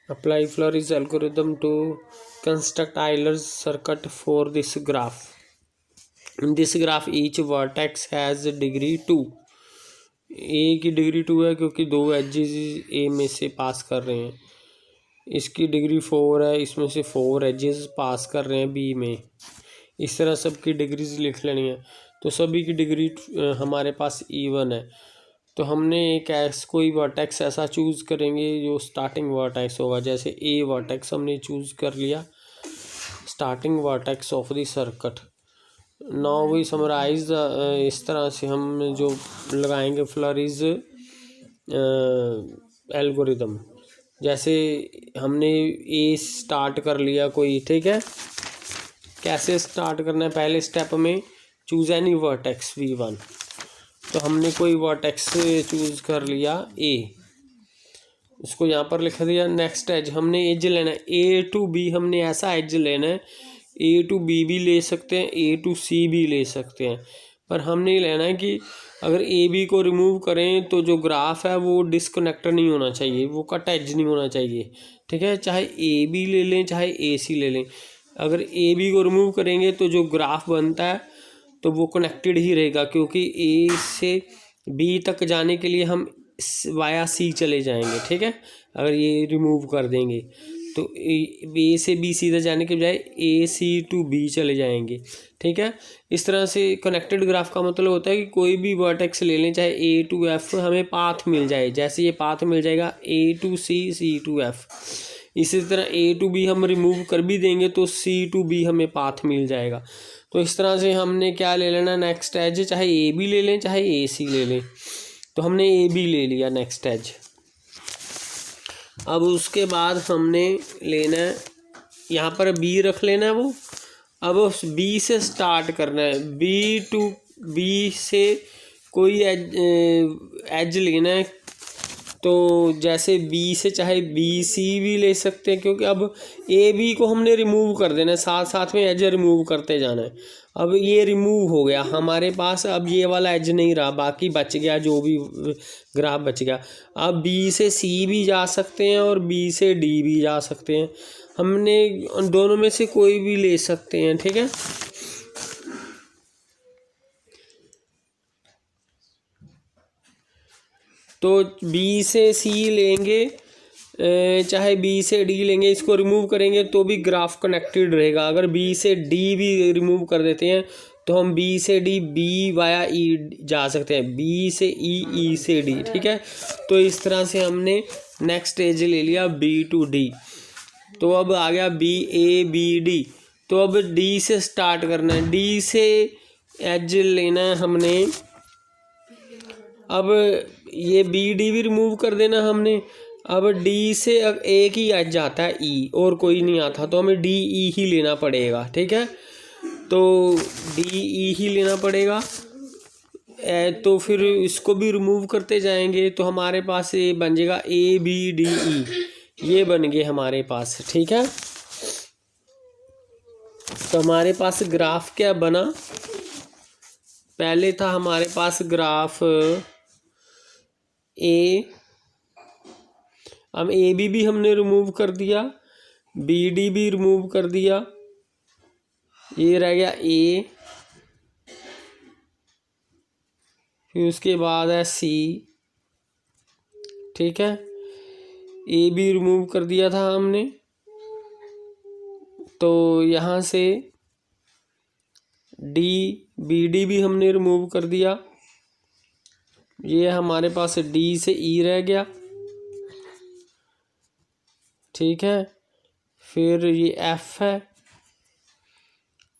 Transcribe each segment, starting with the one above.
Apply Flory's algorithm to construct Euler's circuit for this graph. In this graph each vertex has degree 2. ए की degree 2 है क्योंकि दो edges ए में से पास कर रहे हैं। इसकी डिग्री 4 है, इसमें से 4 एजेस पास कर रहे हैं बी में। इस तरह सबकी डिग्रीज लिख लेनी है। तो सभी की डिग्री हमारे पास E1 है। तो हमने एक कोई वर्टेक्स ऐसा चूज़ करेंगे जो स्टार्टिंग वर्टेक्स होगा। जैसे ए वर्टेक्स हमने चूज़ कर लिया, starting vertex of the circuit. Now we summarise, इस तरह से हम जो लगाएंगे फ्लोरीज एल्गोरिदम। जैसे हमने ए स्टार्ट कर लिया कोई, ठीक है। कैसे स्टार्ट करना है? पहले स्टेप में चूज़ एनी वर्टेक्स V1। तो हमने कोई वर्टेक्स चूज़ कर लिया ए, उसको यहाँ पर लिख दिया। नेक्स्ट एज हमने एज लेना है A to B, हमने ऐसा एज लेना है। A to B भी ले सकते हैं, A to C भी ले सकते हैं, पर हमने लेना है कि अगर ए बी को रिमूव करें तो जो ग्राफ है वो डिस्कनेक्ट नहीं होना चाहिए, वो कट एज नहीं होना चाहिए, ठीक है। चाहे ए बी ले लें चाहे ए सी ले लें, अगर ए बी को रिमूव करेंगे तो जो ग्राफ बनता है तो वो कनेक्टेड ही रहेगा, क्योंकि ए से बी तक जाने के लिए हम वाया सी चले जाएंगे, ठीक है। अगर ये रिमूव कर देंगे तो ए से बी सीधा जाने के बजाय ए सी टू बी चले जाएंगे, ठीक है। इस तरह से कनेक्टेड ग्राफ का मतलब होता है कि कोई भी वर्टेक्स ले लें, चाहे ए टू एफ, हमें पाथ मिल जाए। जैसे ये पाथ मिल जाएगा A to C, C to F. इसी तरह ए टू बी हम रिमूव कर भी देंगे तो सी टू बी हमें पाथ मिल जाएगा। तो इस तरह से हमने क्या ले लेना नेक्स्ट एज, चाहे ए बी ले लें चाहे ए सी ले लें। तो हमने ए बी ले लिया नेक्स्ट एज। अब उसके बाद हमने लेना है, यहाँ पर बी रख लेना है वो। अब उस बी से स्टार्ट करना है, बी टू बी से कोई एज लेना है। तो जैसे बी से चाहे बी सी भी ले सकते हैं, क्योंकि अब ए बी को हमने रिमूव कर देना है, साथ साथ में एज रिमूव करते जाना है। अब ये रिमूव हो गया हमारे पास, अब ये वाला एज नहीं रहा, बाकी बच गया जो भी ग्राफ बच गया। अब बी से सी भी जा सकते हैं और बी से डी भी जा सकते हैं, हमने दोनों में से कोई भी ले सकते हैं, ठीक है। तो बी से सी लेंगे चाहे बी से डी लेंगे, इसको रिमूव करेंगे तो भी ग्राफ कनेक्टेड रहेगा। अगर बी से डी भी रिमूव कर देते हैं तो हम बी से डी बी वाया ई जा सकते हैं, बी से ई, ई से डी, ठीक है। तो इस तरह से हमने नेक्स्ट एज ले लिया बी टू डी। तो अब आ गया बी ए बी डी। तो अब डी से स्टार्ट करना है, डी से एज लेना है हमने। अब ये बी डी भी रिमूव कर देना हमने। अब डी से एक ही एज आता है ई, और कोई नहीं आता, तो हमें डी ई ही लेना पड़ेगा, ठीक है। तो डी ई ही लेना पड़ेगा। तो फिर इसको भी रिमूव करते जाएंगे तो हमारे पास ये बन जाएगा ए बी डी ई, ये बन गए हमारे पास, ठीक है। तो हमारे पास ग्राफ क्या बना? पहले था हमारे पास ग्राफ ए, अब ए बी भी हमने रिमूव कर दिया, बी डी भी रिमूव कर दिया, ये रह गया ए, फिर उसके बाद है सी, ठीक है। ए भी रिमूव कर दिया था हमने, तो यहाँ से डी बी डी भी हमने रिमूव कर दिया। ये हमारे पास डी से ई रह गया, ठीक है। फिर ये एफ है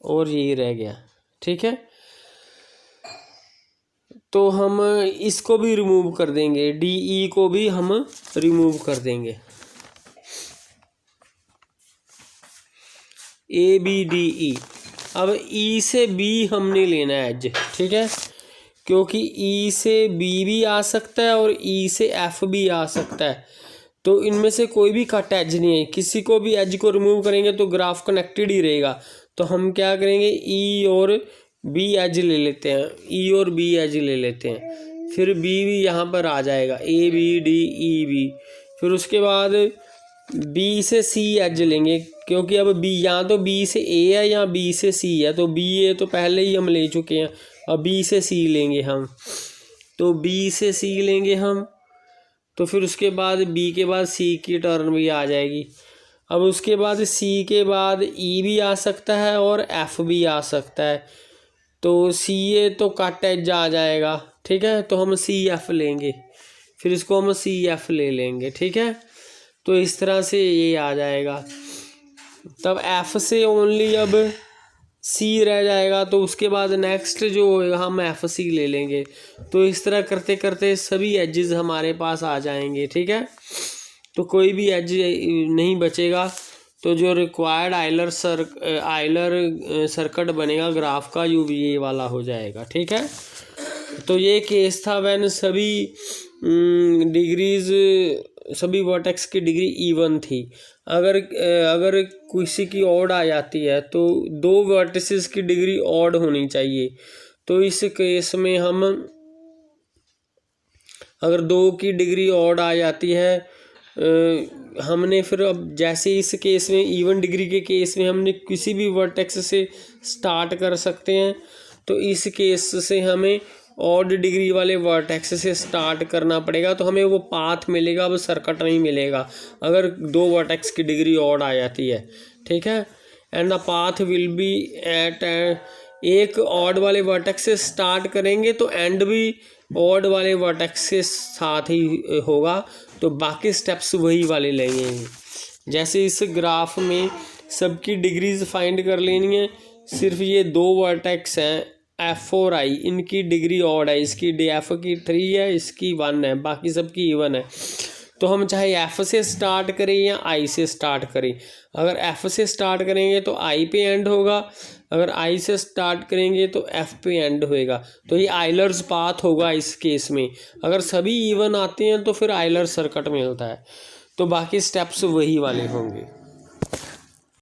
और ये रह गया, ठीक है। तो हम इसको भी रिमूव कर देंगे, डी ई को भी हम रिमूव कर देंगे। A B D E. अब ई से बी हमने लेना है एज, ठीक है, क्योंकि ई से बी भी आ सकता है और ई से एफ भी आ सकता है। तो इनमें से कोई भी कट एज नहीं है, किसी को भी एज को रिमूव करेंगे तो ग्राफ कनेक्टेड ही रहेगा। तो हम क्या करेंगे, ई और बी एज ले लेते हैं, ई और बी एज ले लेते हैं, फिर बी भी यहाँ पर आ जाएगा, A B D E B. फिर उसके बाद बी से सी एज लेंगे, क्योंकि अब बी यहाँ तो बी से ए है या बी से सी है, तो बी ए तो पहले ही हम ले चुके हैं, अब बी से सी लेंगे हम। तो बी से सी लेंगे हम, तो फिर उसके बाद बी के बाद सी की टर्न भी आ जाएगी। अब उसके बाद सी के बाद ई भी आ सकता है और एफ भी आ सकता है, तो सी ए तो कट एज आ जाएगा, ठीक है। तो हम सी एफ लेंगे, फिर इसको हम सी एफ ले लेंगे, ठीक है। तो इस तरह से ये आ जाएगा। तब एफ से ओनली अब सी रह जाएगा, तो उसके बाद नेक्स्ट जो होगा हम एफ सी ले लेंगे। तो इस तरह करते करते सभी एजेस हमारे पास आ जाएंगे, ठीक है। तो कोई भी एज नहीं बचेगा। तो जो रिक्वायर्ड आइलर सर्किट बनेगा ग्राफ का, ये वाला हो जाएगा, ठीक है। तो ये केस था व्हेन सभी डिग्रीज, सभी वर्टेक्स की डिग्री इवन थी। अगर किसी की ऑड आ जाती है तो दो वर्टिसेस की डिग्री ऑड होनी चाहिए। तो इस केस में हम, अगर दो की डिग्री ऑड आ जाती है, हमने फिर अब जैसे इस केस में इवन डिग्री के केस में हमने किसी भी वर्टेक्स से स्टार्ट कर सकते हैं, तो इस केस से हमें ऑड डिग्री वाले वर्टेक्स से स्टार्ट करना पड़ेगा, तो हमें वो पाथ मिलेगा, अब सर्किट नहीं मिलेगा अगर दो वर्टेक्स की डिग्री ऑड आ जाती है, ठीक है। And the path will be at, एक ऑड वाले वर्टेक्स से स्टार्ट करेंगे तो एंड भी ऑड वाले वर्टेक्स के साथ ही होगा, तो बाकी स्टेप्स वही वाले लेंगे। जैसे इस ग्राफ में सबकी डिग्रीज फाइंड कर लेनी है, सिर्फ ये दो वर्टेक्स हैं एफ और आई, इनकी डिग्री ऑड है, इसकी एफ की 3 है, इसकी 1 है, बाकी सबकी इवन है। तो हम चाहे एफ से स्टार्ट करें या आई से स्टार्ट करें, अगर एफ से स्टार्ट करेंगे तो आई पे एंड होगा, अगर आई से स्टार्ट करेंगे तो एफ पे एंड होएगा। तो ये आइलर्स पाथ होगा इस केस में। अगर सभी इवन आते हैं तो फिर आइलर सर्किट मिलता है, तो बाकी स्टेप्स वही वाले होंगे।